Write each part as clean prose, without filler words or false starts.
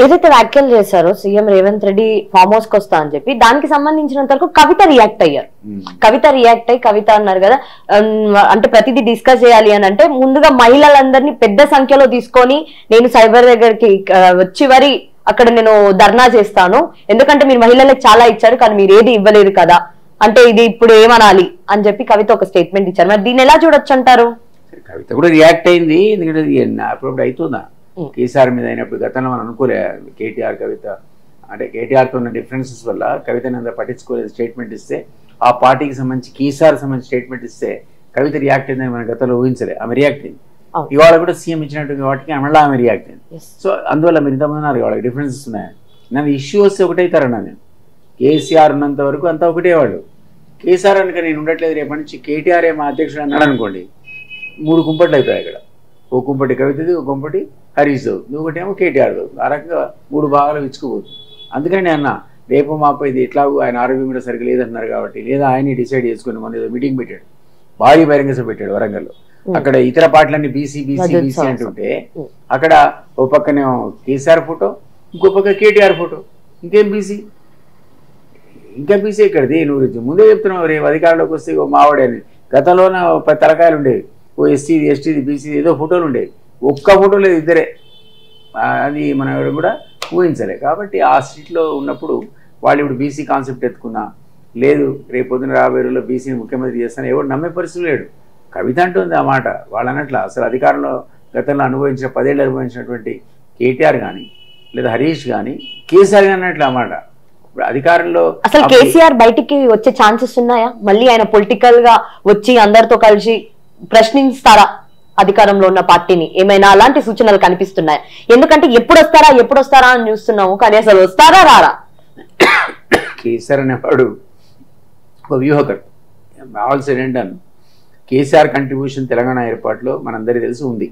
ఏదైతే వ్యాఖ్యలు చేశారో CM Revanth Reddy farm house కి వస్తా అని చెప్పి దానికి సంబంధించినంత వరకు కవిత రియాక్ట్ అయ్యారు. కవిత రియాక్ట్ అయ్యి కవిత అన్నారు కదా, అంటే ప్రతిదీ డిస్కస్ చేయాలి అని అంటే ముందుగా మహిళలందరినీ పెద్ద సంఖ్యలో తీసుకొని నేను సైబర్ దగ్గరికి వచ్చి వరి అక్కడ నేను ధర్నా చేస్తాను, ఎందుకంటే మీరు మహిళలకు చాలా ఇచ్చారు కానీ మీరు ఏది ఇవ్వలేదు కదా, అంటే ఇది ఇప్పుడు ఏమనాలి అని చెప్పి కవిత ఒక స్టేట్మెంట్ ఇచ్చారు. మరి దీన్ని ఎలా చూడొచ్చు అంటారు? కవిత కూడా రియాక్ట్ అయింది, ఎందుకంటే అప్పుడప్పుడు అవుతుందా కేసీఆర్ మీద అయినప్పుడు. గతంలో మనం అనుకోలే కేటీఆర్ కవిత అంటే కేటీఆర్తో ఉన్న డిఫరెన్సెస్ వల్ల కవితని అంతా పట్టించుకోలేదు, స్టేట్మెంట్ ఇస్తే ఆ పార్టీకి సంబంధించి కేసీఆర్ సంబంధించి స్టేట్మెంట్ ఇస్తే కవిత రియాక్ట్ అయిందని మన గతంలో ఊహించలే. ఆమె రియాక్ట్ అయింది. ఇవాళ కూడా సీఎం ఇచ్చినట్టు వాటికి మళ్ళీ ఆమె రియాక్ట్ అయింది. సో అందువల్ల మీరు ఇంతమంది ఉన్నారు వాళ్ళకి డిఫరెన్సెస్ ఉన్నాయి. నన్ను ఇష్యూ వస్తే ఒకటైతారన్నా, నేను కేసీఆర్ ఉన్నంత వరకు అంతా ఒకటే వాళ్ళు. కేసీఆర్ అనుక నేను ఉండట్లేదు, రేపటి నుంచి కేటీఆర్ మా అధ్యక్షుడు అన్నాడు అనుకోండి, 3 కుంపట్లు అయిపోయాయి ఇక్కడ. ఓ కుంపటి కవితది, ఒక కుంపటి హరీష్ చదువుతుంది, ఒకటేమో కేటీఆర్ చదువుతుంది. ఆ రకంగా 3 భాగాలు ఇచ్చుకోబోతుంది. అందుకని అన్న రేపు మాకు ఇది ఎట్లాగో ఆయన ఆరోగ్యం కూడా సరిగ్గా లేదంటున్నారు కాబట్టి, లేదా ఆయన్ని డిసైడ్ చేసుకుని మన ఏదో మీటింగ్ పెట్టాడు, భారీ బహిరంగ సభ పెట్టాడు వరంగల్లో. అక్కడ ఇతర పార్టీలన్నీ బీసీ బీసీ బీసీ అంటుంటే అక్కడ ఓ పక్కనేమో కేసీఆర్ ఫోటో, ఇంకో పక్క కేటీఆర్ ఫోటో, ఇంకేం బీసీ, ఇంకా బీసీ ఇక్కడది. నువ్వు ముందే చెప్తున్నావు రేపు అధికారంలోకి వస్తే మావాడే అని. గతంలోనే 10 తలకాయలు ఉండేవి, ఓ ఎస్టీది ఎస్టీది బీసీది ఏదో ఫోటోలు ఉండేవి, ఒక్క ఫోటో లేదు, ఇద్దరే. అది మనం ఎవరు కూడా ఊహించలే. కాబట్టి ఆ సీట్లో ఉన్నప్పుడు వాళ్ళు ఇప్పుడు బీసీ కాన్సెప్ట్ ఎత్తుకున్నా లేదు, రేపు పొద్దున రాబోయే రోజుల్లో బీసీని ముఖ్యమంత్రి చేస్తాను ఎవరు నమ్మే పరిస్థితి లేడు. కవిత అంటుంది ఆ మాట. వాళ్ళనట్ల అసలు అధికారంలో గతంలో అనుభవించిన 10 ఏళ్ళు అనుభవించినటువంటి కేటీఆర్ కానీ లేదా హరీష్ కానీ కేసీఆర్ కానీ అన్నట్లు ఆ మాట. ఇప్పుడు అధికారంలో అసలు కేసీఆర్ బయటికి వచ్చే ఛాన్సెస్ ఉన్నాయా? మళ్ళీ ఆయన పొలిటికల్ గా వచ్చి అందరితో కలిసి ప్రశ్నిస్తారా అధికారంలో ఉన్న పార్టీని? ఏమైనా అలాంటి సూచనలు కనిపిస్తున్నాయా? ఎందుకంటే ఎప్పుడు వస్తారా అని చూస్తున్నాము, కానీ అసలు వస్తారా రారా? కేసీఆర్ అనేవాడు ఒక వ్యూహకర్త. All said and done KCR contribution Telangana ఏర్పాటులో మనందరికీ తెలిసి ఉంది,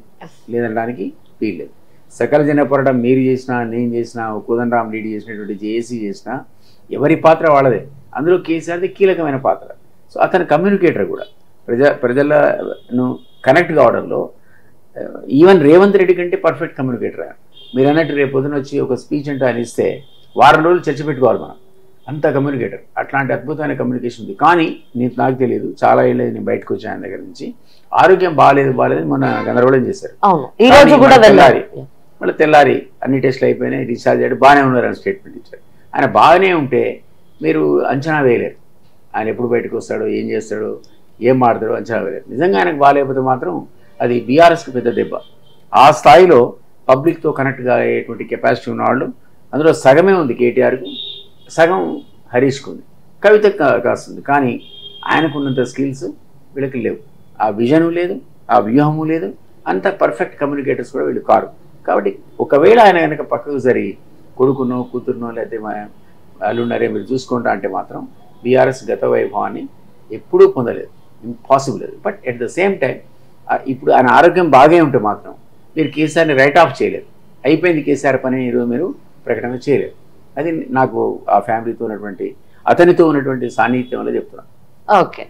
లేదనడానికి వీల్లేదు. సకల జన పోరాటం మీరు చేసినా, నేను చేసినా, కోదండరాం లీడ్ చేసినటువంటి జేఏసీ చేసినా ఎవరి పాత్ర వాళ్ళదే. అందులో కేసీఆర్ది కీలకమైన పాత్ర. సో అతను కమ్యూనికేటర్ కూడా, ప్రజలను కనెక్ట్ కావడంలో ఈవెన్ రేవంత్ రెడ్డి కంటే పర్ఫెక్ట్ కమ్యూనికేటర్ ఆయన. మీరు అన్నట్టు రేపు పొద్దున వచ్చి ఒక స్పీచ్ అంటూ ఆయన ఇస్తే వారం రోజులు చర్చ పెట్టుకోవాలి మనం, అంత కమ్యూనికేటర్. అట్లాంటి అద్భుతమైన కమ్యూనికేషన్ ఉంది. కానీ నాకు తెలియదు, చాలా ఏళ్ళది నేను బయటకు వచ్చాను ఆయన దగ్గర నుంచి. ఆరోగ్యం బాగాలేదు మొన్న గందరగోళం చేశారు. మళ్ళీ తెల్లారి అన్ని టెస్టులు అయిపోయినాయి, డిశ్చార్జ్ అయ్యాడు, బాగానే ఉన్నారు అని స్టేట్మెంట్ ఇచ్చారు. ఆయన బాగానే ఉంటే మీరు అంచనా వేయలేరు ఆయన ఎప్పుడు బయటకు వస్తాడో, ఏం చేస్తాడో, ఏం మాడతాడో అంచనా వేయలేరు. నిజంగా ఆయనకు బాగాలేకపోతే మాత్రం అది బీఆర్ఎస్కి పెద్ద దెబ్బ. ఆ స్థాయిలో పబ్లిక్తో కనెక్ట్ అయ్యేటువంటి కెపాసిటీ ఉన్నవాళ్ళు అందులో సగమే ఉంది కేటీఆర్కు, సగం హరీష్కు ఉంది, కవిత కాస్తుంది. కానీ ఆయనకున్నంత స్కిల్స్ వీళ్ళకి లేవు, ఆ విజను లేదు, ఆ వ్యూహము లేదు, అంత పర్ఫెక్ట్ కమ్యూనికేటర్స్ కూడా వీళ్ళు కారు. కాబట్టి ఒకవేళ ఆయన కనుక పక్కకు జరిగి కొడుకునో కూతురునో లేకపోతే అల్లున్నారే మీరు చూసుకుంటా అంటే మాత్రం బీఆర్ఎస్ గత వైభవాన్ని ఎప్పుడూ పొందలేదు, ఇంపాసిబుల్ అది. But at the same time ఇప్పుడు ఆయన ఆరోగ్యం బాగా ఉంటే మాత్రం మీరు కేసీఆర్ని రైట్ ఆఫ్ చేయలేరు. అయిపోయింది కేసీఆర్ పని ఈరోజు మీరు ప్రకటన చేయలేరు. అది నాకు ఆ ఫ్యామిలీతో ఉన్నటువంటి అతనితో ఉన్నటువంటి సాన్నిహిత్యం వల్ల చెప్తున్నాను. ఓకే.